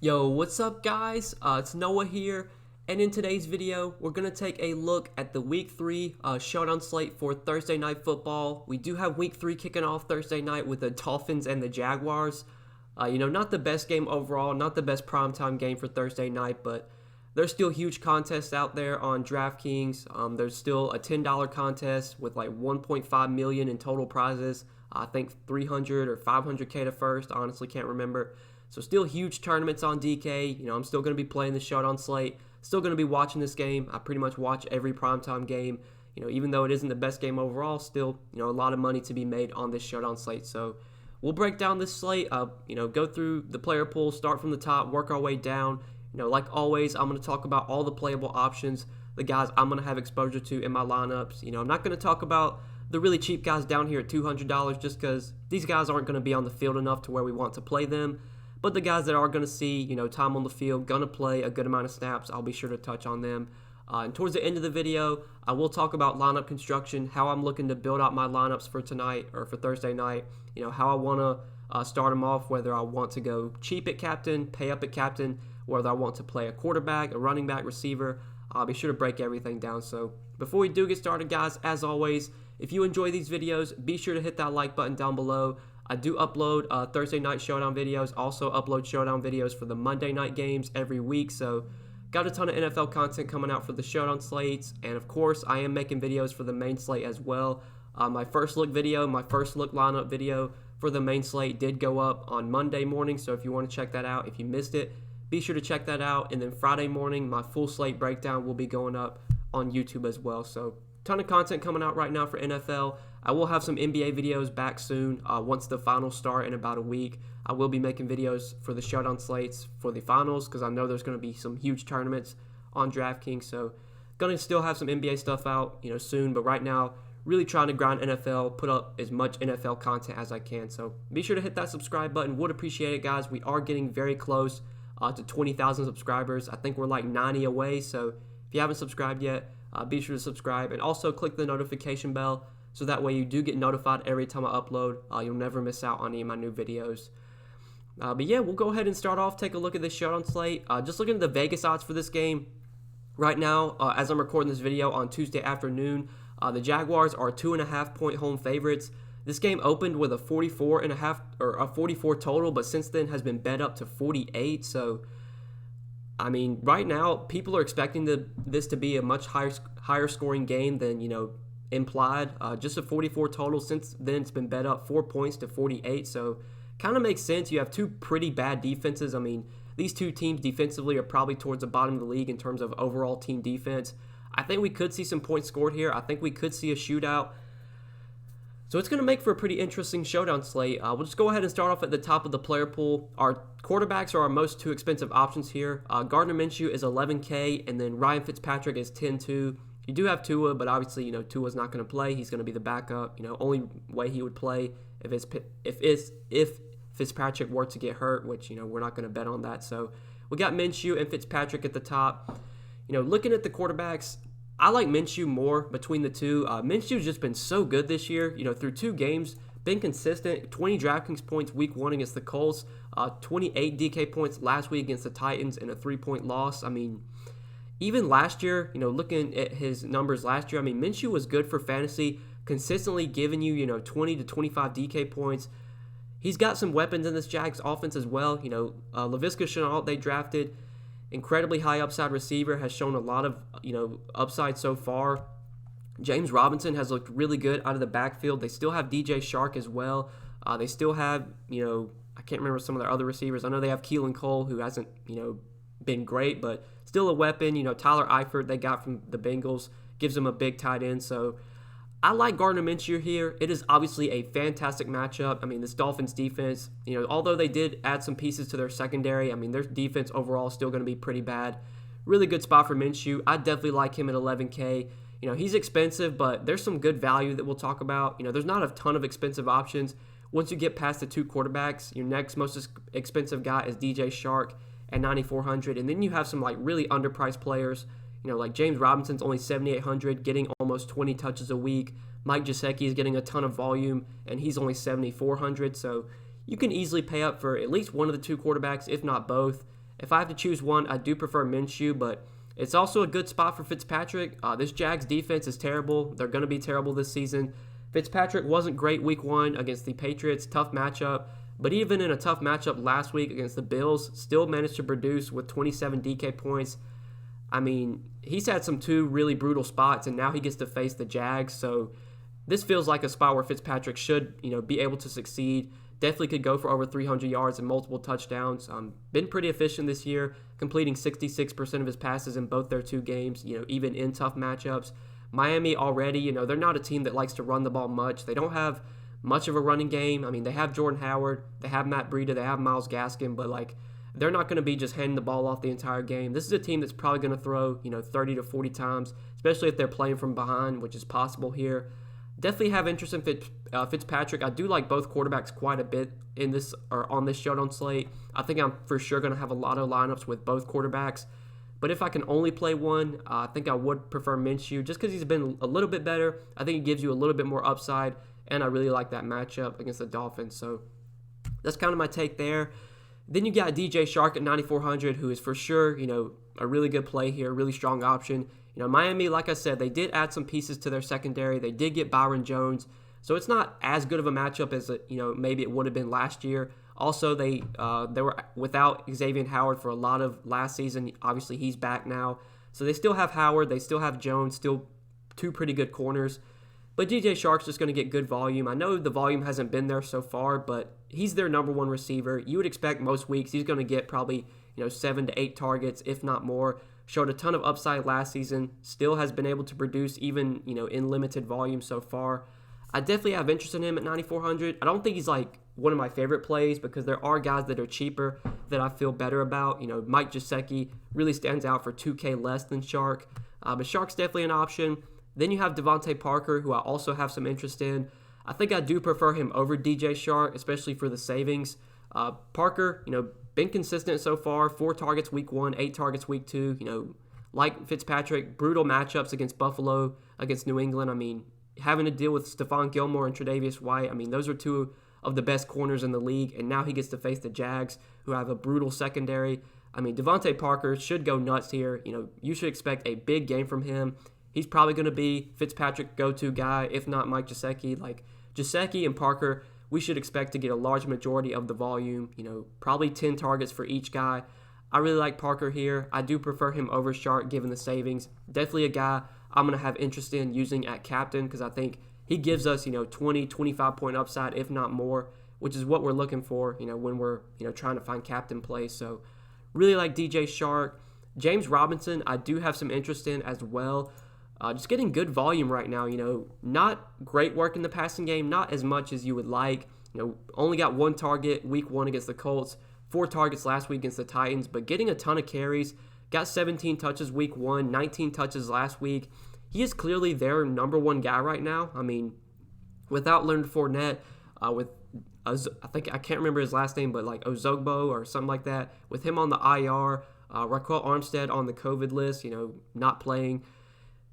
Yo, what's up guys? It's Noah here, and in today's video, we're going to take a look at the Week 3 Showdown slate for Thursday Night Football. We do have Week 3 kicking off Thursday night with the Dolphins and the Jaguars. Not the best game overall, not the best primetime game for Thursday night, but there's still huge contests out there on Draftkings. There's still a $10 contest with like 1.5 million in total prizes. I think 300 or 500K to first, honestly can't remember. So still huge tournaments on DK. I'm still going to be playing the Showdown slate. Still going to be watching this game. I pretty much watch every primetime game. Even though it isn't the best game overall, still, a lot of money to be made on this Showdown slate. So we'll break down this slate, go through the player pool, start from the top, work our way down. Like always, I'm going to talk about all the playable options, the guys I'm going to have exposure to in my lineups. I'm not going to talk about the really cheap guys down here at $200 just because these guys aren't going to be on the field enough to where we want to play them. But the guys that are going to see, time on the field, going to play a good amount of snaps, I'll be sure to touch on them. And towards the end of the video, I will talk about lineup construction, how I'm looking to build out my lineups for tonight or for Thursday night, how I want to start them off, whether I want to go cheap at captain, pay up at captain, whether I want to play a quarterback, a running back, receiver. I'll be sure to break everything down. So before we do get started, guys, as always, if you enjoy these videos, be sure to hit that like button down below. I do upload Thursday night Showdown videos, also upload Showdown videos for the Monday night games every week, so got a ton of NFL content coming out for the Showdown slates, and of course, I am making videos for the main slate as well. My first look video, my first look lineup video for the main slate did go up on Monday morning, so if you want to check that out, if you missed it, be sure to check that out, and then Friday morning, my full slate breakdown will be going up on YouTube as well, so ton of content coming out right now for NFL. I will have some NBA videos back soon once the finals start in about a week. I will be making videos for the Showdown slates for the finals because I know there's going to be some huge tournaments on DraftKings. So going to still have some NBA stuff out soon, but right now really trying to grind NFL, put up as much NFL content as I can. So be sure to hit that subscribe button. Would appreciate it, guys. We are getting very close to 20,000 subscribers. I think we're like 90 away. So if you haven't subscribed yet, be sure to subscribe and also click the notification bell so that way you do get notified every time I upload. You'll never miss out on any of my new videos. But yeah, we'll go ahead and start off, take a look at this Showdown slate. Just looking at the Vegas odds for this game right now, as I'm recording this video on Tuesday afternoon, the Jaguars are 2.5 point home favorites. This game opened with a 44.5 or a 44 total, but since then has been bet up to 48. So right now, people are expecting this to be a much higher scoring game than, implied. Just a 44 total. Since then, it's been bet up 4 points to 48. So, kind of makes sense. You have two pretty bad defenses. These two teams defensively are probably towards the bottom of the league in terms of overall team defense. I think we could see some points scored here. I think we could see a shootout. So it's going to make for a pretty interesting Showdown slate. We'll just go ahead and start off at the top of the player pool. Our quarterbacks are our most two expensive options here. Gardner Minshew is $11K, and then Ryan Fitzpatrick is $10,200. You do have Tua, but obviously, Tua's not going to play. He's going to be the backup. Only way he would play if Fitzpatrick were to get hurt, which, we're not going to bet on that. So we got Minshew and Fitzpatrick at the top. Looking at the quarterbacks, I like Minshew more between the two. Minshew's just been so good this year. Through two games, been consistent. 20 DraftKings points week 1 against the Colts. 28 DK points last week against the Titans and a 3-point loss. Even last year, looking at his numbers last year, Minshew was good for fantasy, consistently giving you, 20 to 25 DK points. He's got some weapons in this Jags offense as well. Laviska Shenault, they drafted, incredibly high upside receiver, has shown a lot of, upside so far. James Robinson has looked really good out of the backfield. They still have DJ Shark as well. They still have, I can't remember some of their other receivers. I know they have Keelan Cole, who hasn't, been great, but still a weapon. Tyler Eifert they got from the Bengals gives them a big tight end. So I like Gardner Minshew here. It is obviously a fantastic matchup. This Dolphins defense, although they did add some pieces to their secondary, their defense overall is still going to be pretty bad. Really good spot for Minshew. I definitely like him at $11K. He's expensive, but there's some good value that we'll talk about. There's not a ton of expensive options. Once you get past the two quarterbacks, your next most expensive guy is DJ Shark at $9,400, and then you have some really underpriced players. Like James Robinson's only $7,800, getting almost 20 touches a week. Mike Gesicki is getting a ton of volume, and he's only $7,400. So you can easily pay up for at least one of the two quarterbacks, if not both. If I have to choose one, I do prefer Minshew, but it's also a good spot for Fitzpatrick. This Jags defense is terrible. They're going to be terrible this season. Fitzpatrick wasn't great week 1 against the Patriots, tough matchup. But even in a tough matchup last week against the Bills, still managed to produce with 27 DK points. I mean, he's had some 2 really brutal spots, and now he gets to face the Jags. So this feels like a spot where Fitzpatrick should, be able to succeed. Definitely could go for over 300 yards and multiple touchdowns. Been pretty efficient this year, completing 66% of his passes in both their 2 games, even in tough matchups. Miami already, they're not a team that likes to run the ball much. They don't have much of a running game. I mean, they have Jordan Howard, they have Matt Breida, they have Myles Gaskin, but they're not going to be just handing the ball off the entire game. This is a team that's probably going to throw, 30 to 40 times, especially if they're playing from behind, which is possible here. Definitely have interest in Fitzpatrick. I do like both quarterbacks quite a bit in this or on this showdown slate. I think I'm for sure going to have a lot of lineups with both quarterbacks. But if I can only play one, I think I would prefer Minshew just because he's been a little bit better. I think he gives you a little bit more upside, and I really like that matchup against the Dolphins. So that's kind of my take there. Then you got DJ Chark at 9,400, who is for sure, a really good play here, really strong option. Miami, like I said, they did add some pieces to their secondary. They did get Byron Jones, so it's not as good of a matchup as maybe it would have been last year. Also, they were without Xavier Howard for a lot of last season. Obviously, he's back now, so they still have Howard, they still have Jones, still 2 pretty good corners. But DJ Chark's just going to get good volume. I know the volume hasn't been there so far, but he's their number 1 receiver. You would expect most weeks he's going to get probably 7 to 8 targets, if not more. Showed a ton of upside last season. Still has been able to produce even in limited volume so far. I definitely have interest in him at 9,400. I don't think he's one of my favorite plays because there are guys that are cheaper that I feel better about. Mike Gesicki really stands out for $2K less than Chark, but Chark's definitely an option. Then you have Devontae Parker, who I also have some interest in. I think I do prefer him over DJ Chark, especially for the savings. Parker, been consistent so far. 4 targets week 1, 8 targets week 2. Like Fitzpatrick, brutal matchups against Buffalo, against New England. I mean, having to deal with Stephon Gilmore and Tre'Davious White. I mean, those are 2 of the best corners in the league, and now he gets to face the Jags, who have a brutal secondary. I mean, Devontae Parker should go nuts here. You should expect a big game from him. He's probably going to be Fitzpatrick's go-to guy, if not Mike Gesicki. Gesicki and Parker, we should expect to get a large majority of the volume, probably 10 targets for each guy. I really like Parker here. I do prefer him over Chark given the savings. Definitely a guy I'm going to have interest in using at captain because I think he gives us, 20, 25 point upside, if not more, which is what we're looking for, when we're, trying to find captain plays. So really like DJ Chark. James Robinson, I do have some interest in as well. Just getting good volume right now, not great work in the passing game, not as much as you would like. Only got 1 target week 1 against the Colts, 4 targets last week against the Titans, but getting a ton of carries. Got 17 touches week 1, 19 touches last week. He is clearly their number 1 guy right now. I mean, without Leonard Fournette, I can't remember his last name, but Ozogbo or something like that. With him on the IR, Raquel Armstead on the COVID list, not playing.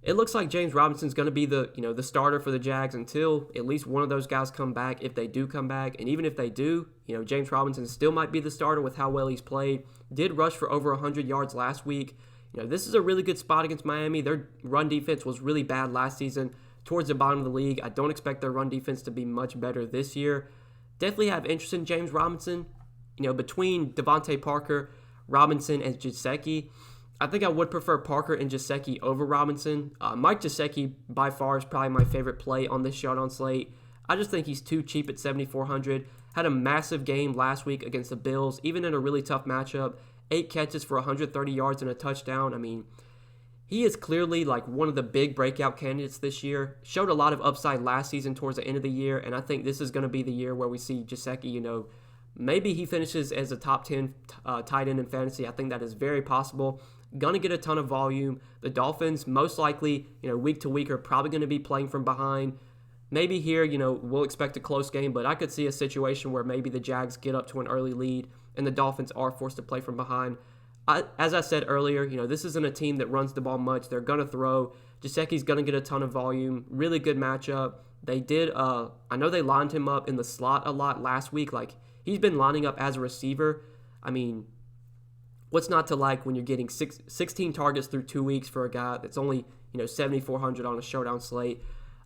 It looks like James Robinson's going to be the starter for the Jags until at least one of those guys come back, if they do come back. And even if they do, James Robinson still might be the starter with how well he's played. Did rush for over 100 yards last week. This is a really good spot against Miami. Their run defense was really bad last season, towards the bottom of the league. I don't expect their run defense to be much better this year. Definitely have interest in James Robinson. Between Devontae Parker, Robinson, and Gesicki, I think I would prefer Parker and Gesicki over Robinson. Mike Gesicki, by far, is probably my favorite play on this showdown slate. I just think he's too cheap at 7,400. Had a massive game last week against the Bills, even in a really tough matchup. 8 catches for 130 yards and a touchdown. I mean, he is clearly one of the big breakout candidates this year. Showed a lot of upside last season towards the end of the year, and I think this is going to be the year where we see Gesicki, maybe he finishes as a top 10 tight end in fantasy. I think that is very possible. Going to get a ton of volume. The Dolphins, most likely, week to week, are probably going to be playing from behind. Maybe here, we'll expect a close game, but I could see a situation where maybe the Jags get up to an early lead and the Dolphins are forced to play from behind. As I said earlier, this isn't a team that runs the ball much. They're going to throw. Gesicki's going to get a ton of volume. Really good matchup. They did, I know they lined him up in the slot a lot last week. He's been lining up as a receiver. I mean, what's not to like when you're getting 16 targets through 2 weeks for a guy that's only 7,400 on a showdown slate?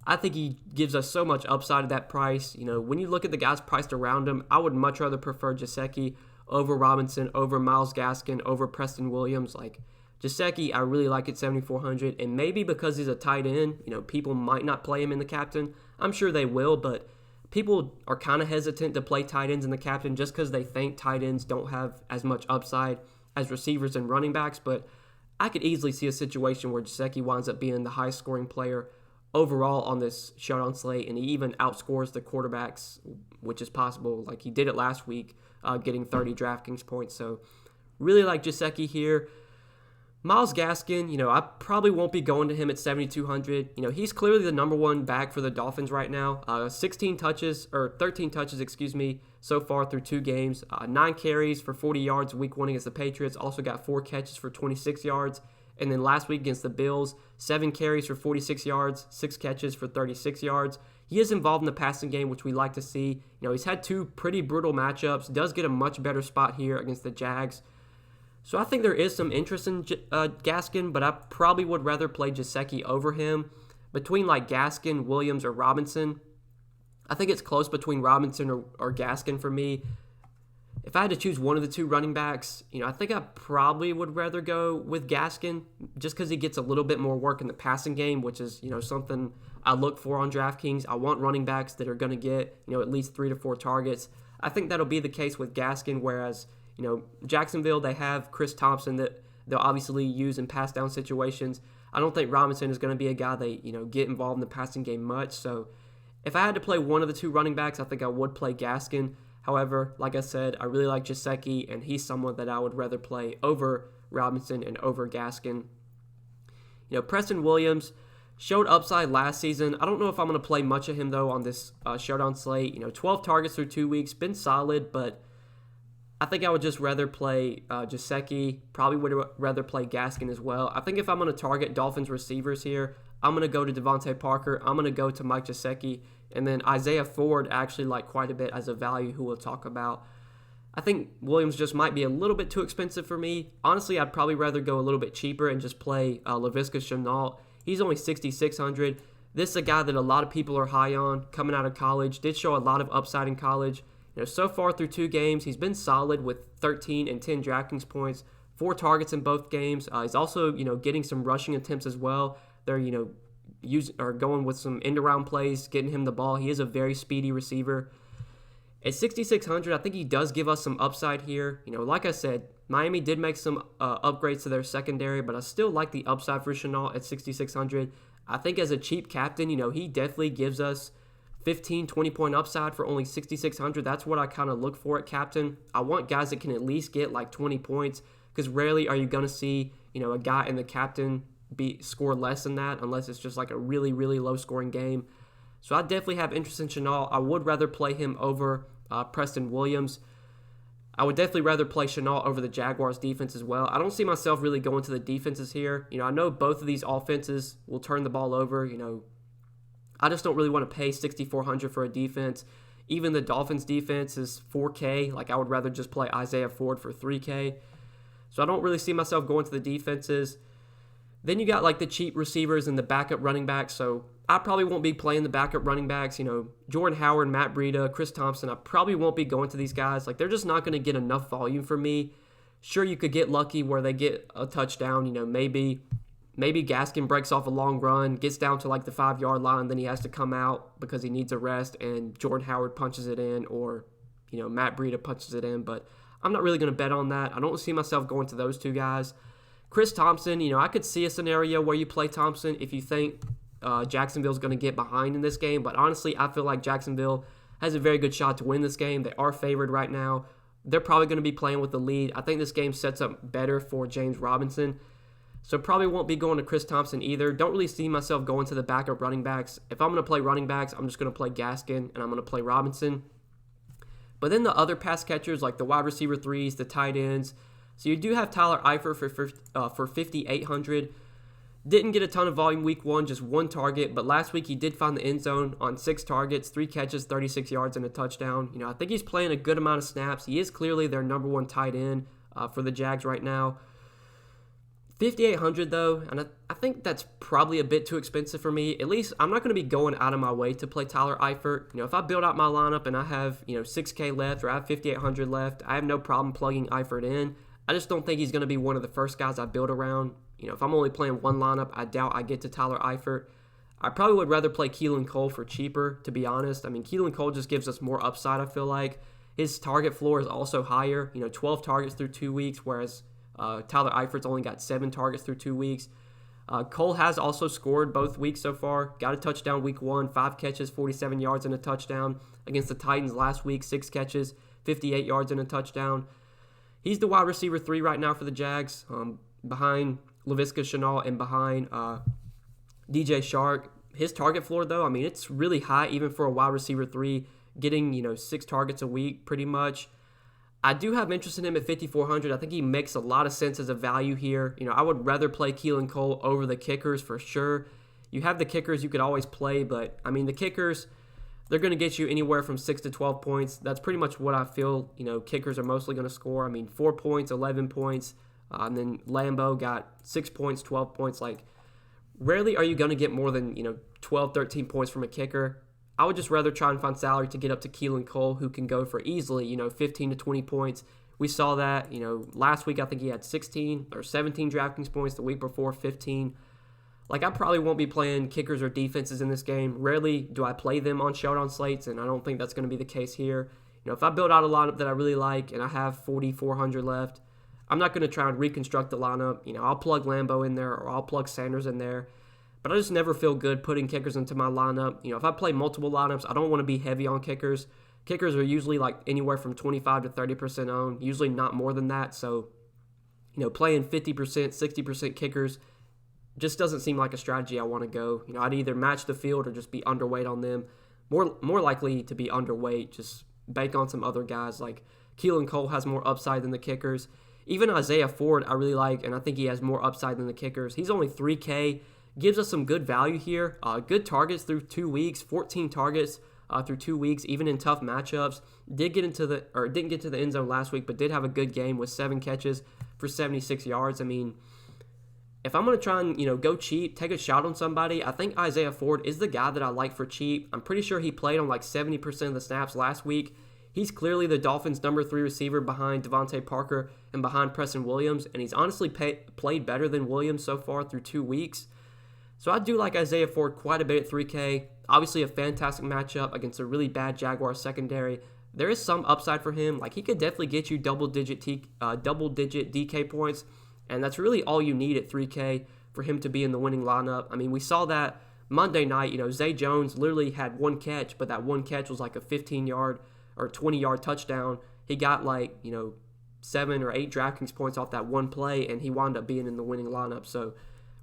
I think he gives us so much upside at that price. When you look at the guys priced around him, I would much rather prefer Gesicki over Robinson, over Myles Gaskin, over Preston Williams. Like Gesicki, I really like at 7,400, and maybe because he's a tight end, people might not play him in the captain. I'm sure they will, but people are kind of hesitant to play tight ends in the captain just because they think tight ends don't have as much upside as receivers and running backs. But I could easily see a situation where Gesicki winds up being the highest scoring player overall on this showdown slate, and he even outscores the quarterbacks, which is possible. Like he did it last week, getting 30 Draftkings points. So really like Gesicki here. Myles Gaskin, I probably won't be going to him at 7,200. He's clearly the number one back for the Dolphins right now. 13 touches, so far through 2 games. 9 carries for 40 yards week 1 against the Patriots. Also got 4 catches for 26 yards. And then last week against the Bills, 7 carries for 46 yards, 6 catches for 36 yards. He is involved in the passing game, which we like to see. He's had 2 pretty brutal matchups. Does get a much better spot here against the Jags. So I think there is some interest in Gaskin, but I probably would rather play Gesicki over him. Between like Gaskin, Williams, or Robinson, I think it's close between Robinson or Gaskin for me. If I had to choose one of the 2 running backs, I think I probably would rather go with Gaskin just because he gets a little bit more work in the passing game, which is, something I look for on DraftKings. I want running backs that are going to get, at least 3 to 4 targets. I think that'll be the case with Gaskin, whereas Jacksonville, they have Chris Thompson that they'll obviously use in pass down situations. I don't think Robinson is going to be a guy they, get involved in the passing game much. So if I had to play one of the 2 running backs, I think I would play Gaskin. However, like I said, I really like Gesicki, and he's someone that I would rather play over Robinson and over Gaskin. Preston Williams showed upside last season. I don't know if I'm going to play much of him, though, on this showdown slate. 12 targets through 2 weeks, been solid, but I think I would just rather play Gesicki. Probably would rather play Gaskin as well. I think if I'm going to target Dolphins receivers here, I'm going to go to Devontae Parker. I'm going to go to Mike Gesicki. And then Isaiah Ford actually like quite a bit as a value, who we'll talk about. I think Williams just might be a little bit too expensive for me. Honestly, I'd probably rather go a little bit cheaper and just play Laviska Shenault. He's only 6,600. This is a guy that a lot of people are high on coming out of college. Did show a lot of upside in college. So far through 2 games, he's been solid with 13 and 10 DraftKings points, 4 targets in both games. He's also, getting some rushing attempts as well. They're, going with some end-around plays, getting him the ball. He is a very speedy receiver. At 6,600, I think he does give us some upside here. Like I said, Miami did make some upgrades to their secondary, but I still like the upside for Shenault at 6,600. I think as a cheap captain, he definitely gives us 15, 20-point upside for only 6,600. That's what I kind of look for at captain. I want guys that can at least get like 20 points, because rarely are you going to see, a guy in the captain score less than that unless it's just like a really, really low-scoring game. So I definitely have interest in Shenault. I would rather play him over Preston Williams. I would definitely rather play Shenault over the Jaguars defense as well. I don't see myself really going to the defenses here. I know both of these offenses will turn the ball over. I just don't really want to pay $6,400 for a defense. Even the Dolphins defense is $4K. Like, I would rather just play Isaiah Ford for $3K. So I don't really see myself going to the defenses. Then you got like the cheap receivers and the backup running backs. So I probably won't be playing the backup running backs. Jordan Howard, Matt Breida, Chris Thompson. I probably won't be going to these guys. Like, they're just not going to get enough volume for me. Sure, you could get lucky where they get a touchdown. Maybe Gaskin breaks off a long run, gets down to like the 5-yard line, then he has to come out because he needs a rest, and Jordan Howard punches it in, or Matt Breida punches it in. But I'm not really going to bet on that. I don't see myself going to those 2 guys. Chris Thompson, I could see a scenario where you play Thompson if you think Jacksonville's going to get behind in this game. But honestly, I feel like Jacksonville has a very good shot to win this game. They are favored right now. They're probably going to be playing with the lead. I think this game sets up better for James Robinson. So probably won't be going to Chris Thompson either. Don't really see myself going to the backup running backs. If I'm going to play running backs, I'm just going to play Gaskin, and I'm going to play Robinson. But then the other pass catchers, like the wide receiver 3s, the tight ends. So you do have Tyler Eifert for 5,800. Didn't get a ton of volume week 1, just 1 target. But last week he did find the end zone on 6 targets, 3 catches, 36 yards, and a touchdown. I think he's playing a good amount of snaps. He is clearly their number 1 tight end. for the Jags right now. 5,800 though, and I think that's probably a bit too expensive for me. At least I'm not going to be going out of my way to play Tyler Eifert. If I build out my lineup and I have, 6K left or I have 5,800 left, I have no problem plugging Eifert in. I just don't think he's going to be one of the first guys I build around. If I'm only playing one lineup, I doubt I get to Tyler Eifert. I probably would rather play Keelan Cole for cheaper, to be honest. I mean, Keelan Cole just gives us more upside, I feel like. His target floor is also higher, 12 targets through 2 weeks, whereas Tyler Eifert's only got 7 targets through 2 weeks. Cole has also scored both weeks so far. Got a touchdown week 1, 5 catches, 47 yards and a touchdown. Against the Titans last week, 6 catches, 58 yards and a touchdown. He's the wide receiver 3 right now for the Jags, behind Laviska Shenault and behind DJ Shark. His target floor, though, I mean, it's really high even for a wide receiver 3, getting, 6 targets a week pretty much. I do have interest in him at 5,400. I think he makes a lot of sense as a value here. I would rather play Keelan Cole over the kickers for sure. You have the kickers you could always play, but, I mean, the kickers, they're going to get you anywhere from 6 to 12 points. That's pretty much what I feel, kickers are mostly going to score. I mean, 4 points, 11 points, and then Lambeau got 6 points, 12 points. Like, rarely are you going to get more than, 12, 13 points from a kicker. I would just rather try and find salary to get up to Keelan Cole, who can go for easily, 15 to 20 points. We saw that, last week I think he had 16 or 17 Draftkings points, the week before 15. Like, I probably won't be playing kickers or defenses in this game. Rarely do I play them on Showdown slates, and I don't think that's going to be the case here. If I build out a lineup that I really like and I have 4,400 left, I'm not going to try and reconstruct the lineup. I'll plug Lambeau in there or I'll plug Sanders in there. But I just never feel good putting kickers into my lineup. If I play multiple lineups, I don't want to be heavy on kickers. Kickers are usually like anywhere from 25 to 30% owned, usually not more than that. So, playing 50%, 60% kickers just doesn't seem like a strategy I want to go. I'd either match the field or just be underweight on them. More likely to be underweight, just bank on some other guys. Like Keelan Cole has more upside than the kickers. Even Isaiah Ford I really like, and I think he has more upside than the kickers. He's only 3K. Gives us some good value here. Good targets through 2 weeks, 14 targets through 2 weeks, even in tough matchups. Didn't get to the end zone last week, but did have a good game with 7 catches for 76 yards. I mean, if I'm going to try and, go cheap, take a shot on somebody, I think Isaiah Ford is the guy that I like for cheap. I'm pretty sure he played on like 70% of the snaps last week. He's clearly the Dolphins' number 3 receiver behind Devontae Parker and behind Preston Williams, and he's honestly played better than Williams so far through 2 weeks. So I do like Isaiah Ford quite a bit at 3K. Obviously a fantastic matchup against a really bad Jaguars secondary. There is some upside for him. Like, he could definitely get you double-digit DK points, and that's really all you need at 3K for him to be in the winning lineup. I mean, we saw that Monday night. Zay Jones literally had 1 catch, but that 1 catch was like a 15-yard or 20-yard touchdown. He got 7 or 8 Draftkings points off that 1 play, and he wound up being in the winning lineup. So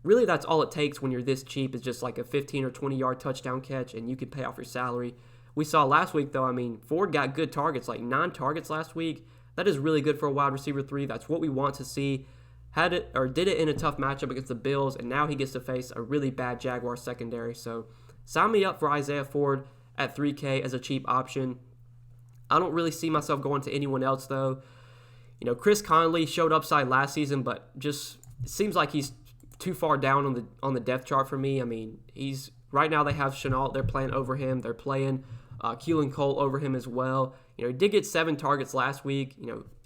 really, that's all it takes when you're this cheap, is just like a 15 or 20-yard touchdown catch, and you can pay off your salary. We saw last week, though, I mean, Ford got good targets, like 9 targets last week. That is really good for a wide receiver 3. That's what we want to see. Did it in a tough matchup against the Bills, and now he gets to face a really bad Jaguar secondary. So sign me up for Isaiah Ford at 3K as a cheap option. I don't really see myself going to anyone else, though. Chris Conley showed upside last season, but just seems like he's too far down on the depth chart for me. I mean, right now they have Shenault. They're playing over him. They're playing Keelan Cole over him as well. He did get 7 targets last week.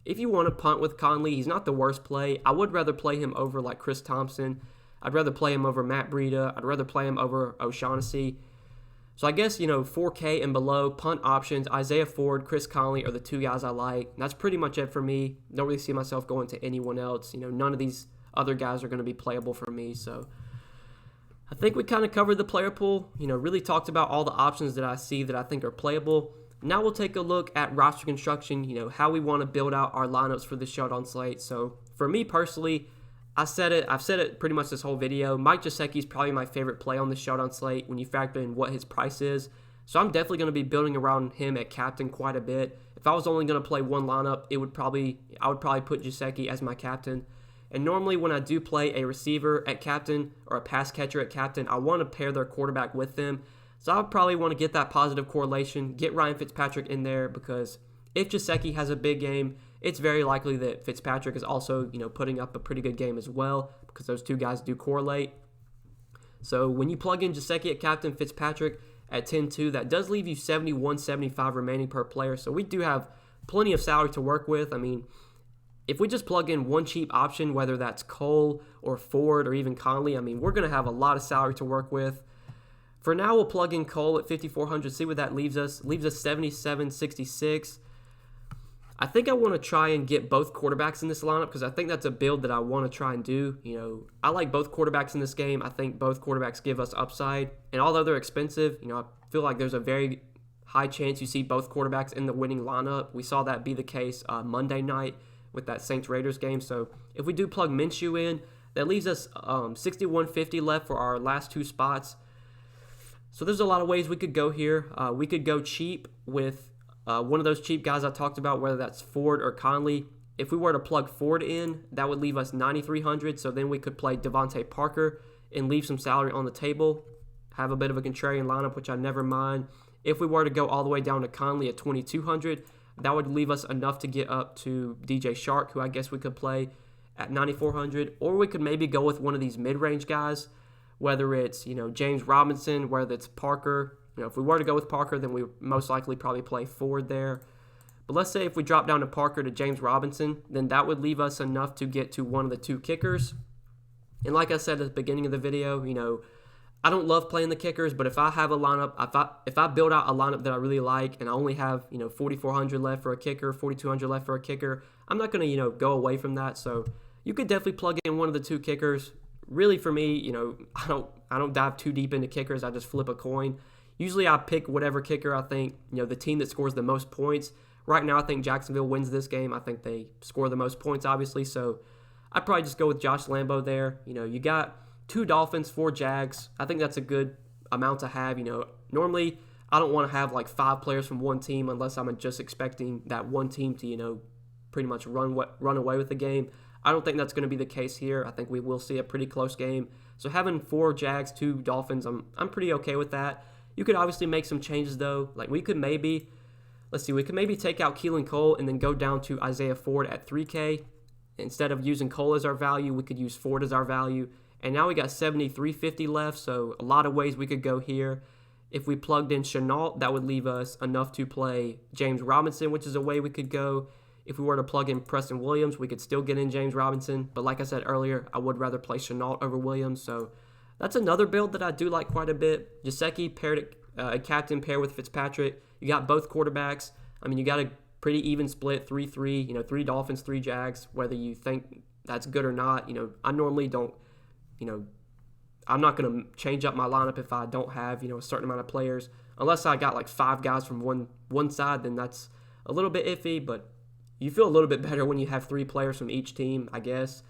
If you want to punt with Conley, he's not the worst play. I would rather play him over like Chris Thompson. I'd rather play him over Matt Breida. I'd rather play him over O'Shaughnessy. So I guess, 4K and below, punt options, Isaiah Ford, Chris Conley are the 2 guys I like. And that's pretty much it for me. Don't really see myself going to anyone else. None of these other guys are going to be playable for me. So I think we kind of covered the player pool, really talked about all the options that I see that I think are playable. Now we'll take a look at roster construction, how we want to build out our lineups for the Showdown slate. So for me personally, I've said it pretty much this whole video. Mike Gesicki is probably my favorite play on the Showdown slate when you factor in what his price is. So I'm definitely going to be building around him at captain quite a bit. If I was only going to play one lineup, I would probably put Gesicki as my captain. And normally when I do play a receiver at captain or a pass catcher at captain, I want to pair their quarterback with them. So I would probably want to get that positive correlation, get Ryan Fitzpatrick in there, because if Gesicki has a big game, it's very likely that Fitzpatrick is also, putting up a pretty good game as well, because those two guys do correlate. So when you plug in Gesicki at captain, Fitzpatrick at 10-2, that does leave you $71.75 remaining per player. So we do have plenty of salary to work with. I mean, if we just plug in one cheap option, whether that's Cole or Ford or even Conley, I mean, we're going to have a lot of salary to work with. For now, we'll plug in Cole at 5,400, see what that leaves us. Leaves us 77.66. I think I want to try and get both quarterbacks in this lineup because I think that's a build that I want to try and do. I like both quarterbacks in this game. I think both quarterbacks give us upside. And although they're expensive, I feel like there's a very high chance you see both quarterbacks in the winning lineup. We saw that be the case Monday night with that Saints-Raiders game. So if we do plug Minshew in, that leaves us 61.50 left for our last two spots. So there's a lot of ways we could go here. We could go cheap with one of those cheap guys I talked about, whether that's Ford or Conley. If we were to plug Ford in, that would leave us 9,300. So then we could play Devontae Parker and leave some salary on the table. Have a bit of a contrarian lineup, which I never mind. If we were to go all the way down to Conley at 2,200, that would leave us enough to get up to DJ Shark, who I guess we could play at 9,400. Or we could maybe go with one of these mid-range guys, whether it's, James Robinson, whether it's Parker. If we were to go with Parker, then we would most likely probably play Ford there. But let's say if we drop down to Parker to James Robinson, then that would leave us enough to get to one of the two kickers. And like I said at the beginning of the video, I don't love playing the kickers, but if I have a lineup, if I build out a lineup that I really like and I only have, 4,400 left for a kicker, 4,200 left for a kicker, I'm not going to, go away from that. So you could definitely plug in one of the two kickers. Really for me, I don't dive too deep into kickers. I just flip a coin. Usually I pick whatever kicker I think, the team that scores the most points. Right now I think Jacksonville wins this game. I think they score the most points, obviously. So I'd probably just go with Josh Lambo there. You got 2 Dolphins, 4 Jags. I think that's a good amount to have. Normally I don't want to have like 5 players from one team unless I'm just expecting that one team to, pretty much run away with the game. I don't think that's going to be the case here. I think we will see a pretty close game. So having 4 Jags, 2 Dolphins, I'm pretty okay with that. You could obviously make some changes though. Like we could maybe take out Keelan Cole and then go down to Isaiah Ford at 3K. Instead of using Cole as our value, we could use Ford as our value. And now we got 73.50 left, so a lot of ways we could go here. If we plugged in Chenault, that would leave us enough to play James Robinson, which is a way we could go. If we were to plug in Preston Williams, we could still get in James Robinson. But like I said earlier, I would rather play Chenault over Williams. So that's another build that I do like quite a bit. Gesicki paired a captain pair with Fitzpatrick. You got both quarterbacks. I mean, you got a pretty even split, 3-3, 3 Dolphins, 3 Jags, whether you think that's good or not. I normally don't, I'm not going to change up my lineup if I don't have, a certain amount of players. Unless I got like 5 guys from one side, then that's a little bit iffy, but you feel a little bit better when you have 3 players from each team, I guess.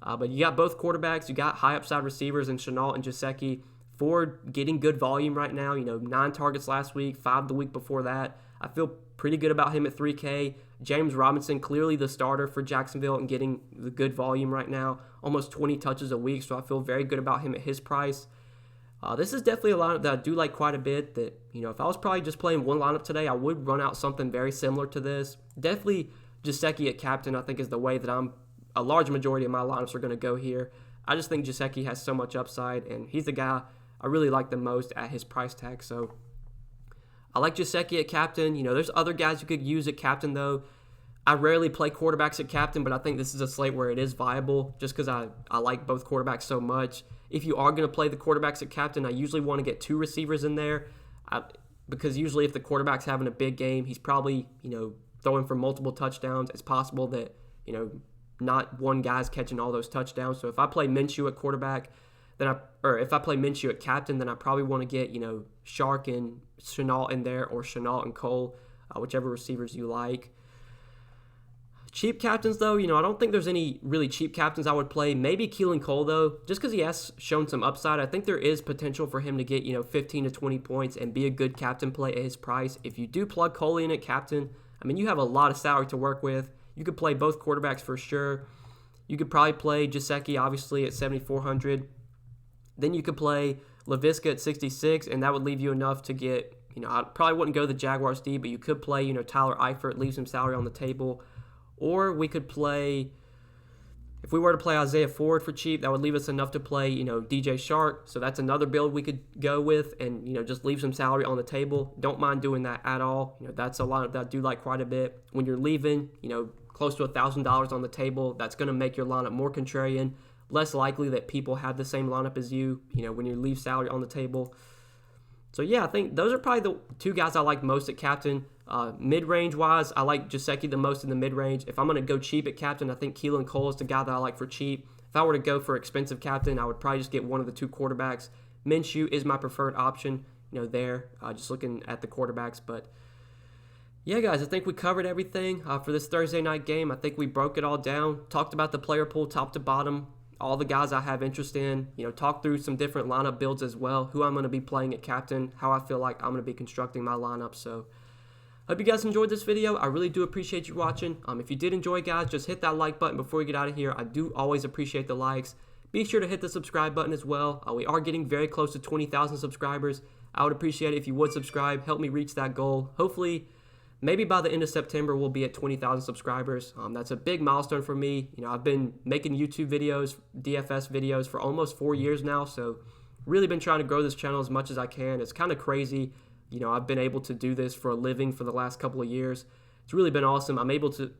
But you got both quarterbacks. You got high upside receivers in Chenault and Gesicki. Ford getting good volume right now. 9 targets last week, 5 the week before that. I feel pretty good about him at 3K. James Robinson, clearly the starter for Jacksonville and getting the good volume right now. Almost 20 touches a week, so I feel very good about him at his price. This is definitely a lineup that I do like quite a bit. That, if I was probably just playing one lineup today, I would run out something very similar to this. Definitely Gesicki at captain, I think, is the way that a large majority of my lineups are going to go here. I just think Gesicki has so much upside, and he's the guy I really like the most at his price tag. So I like Gesicki at captain. There's other guys you could use at captain, though. I rarely play quarterbacks at captain, but I think this is a slate where it is viable just because I like both quarterbacks so much. If you are going to play the quarterbacks at captain, I usually want to get 2 receivers in there because usually if the quarterback's having a big game, he's probably, throwing for multiple touchdowns. It's possible that, not one guy's catching all those touchdowns. So if I play Minshew at quarterback, if I play Minshew at captain, then I probably want to get, Shark and Chenault in there or Chenault and Cole, whichever receivers you like. Cheap captains, though, I don't think there's any really cheap captains I would play. Maybe Keelan Cole, though, just because he has shown some upside. I think there is potential for him to get, 15 to 20 points and be a good captain play at his price. If you do plug Cole in at captain, I mean, you have a lot of salary to work with. You could play both quarterbacks for sure. You could probably play Gesicki, obviously, at 7,400. Then you could play Laviska at 66, and that would leave you enough to get, I probably wouldn't go the Jaguars D, but you could play, Tyler Eifert, leave some salary on the table. Or we could play, if we were to play Isaiah Ford for cheap, that would leave us enough to play, DJ Shark. So that's another build we could go with and, just leave some salary on the table. Don't mind doing that at all. That's a lineup that I do like quite a bit. When you're leaving, close to $1,000 on the table, that's going to make your lineup more contrarian. Less likely that people have the same lineup as you, when you leave salary on the table. So yeah, I think those are probably the two guys I like most at captain. Mid-range wise, I like Gesicki the most in the mid-range. If I'm going to go cheap at captain, I think Keelan Cole is the guy that I like for cheap. If I were to go for expensive captain, I would probably just get one of the two quarterbacks. Minshew is my preferred option, there, just looking at the quarterbacks. But yeah, guys, I think we covered everything for this Thursday night game. I think we broke it all down, talked about the player pool top to bottom, all the guys I have interest in, talk through some different lineup builds as well, who I'm going to be playing at captain, how I feel like I'm going to be constructing my lineup. So hope you guys enjoyed this video. I really do appreciate you watching. If you did enjoy, guys, just hit that like button before we get out of here. I do always appreciate the likes. Be sure to hit the subscribe button as well. We are getting very close to 20,000 subscribers. I would appreciate it if you would subscribe. Help me reach that goal. Hopefully, maybe by the end of September, we'll be at 20,000 subscribers. That's a big milestone for me. I've been making YouTube videos, DFS videos for almost 4 years now, so really been trying to grow this channel as much as I can. It's kind of crazy. I've been able to do this for a living for the last couple of years. It's really been awesome. I'm able to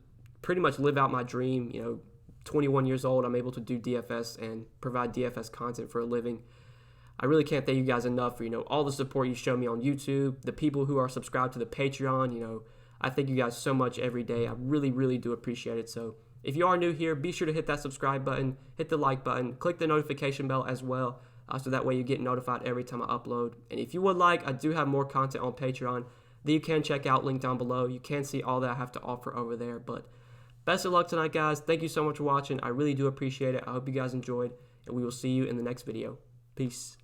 pretty much live out my dream. 21 years old, I'm able to do DFS and provide DFS content for a living. I really can't thank you guys enough for, all the support you show me on YouTube, the people who are subscribed to the Patreon. I thank you guys so much every day. I really, really do appreciate it. So if you are new here, be sure to hit that subscribe button, hit the like button, click the notification bell as well. So that way you get notified every time I upload. And if you would like, I do have more content on Patreon that you can check out, link down below. You can see all that I have to offer over there. But best of luck tonight, guys. Thank you so much for watching. I really do appreciate it. I hope you guys enjoyed, and we will see you in the next video. Peace.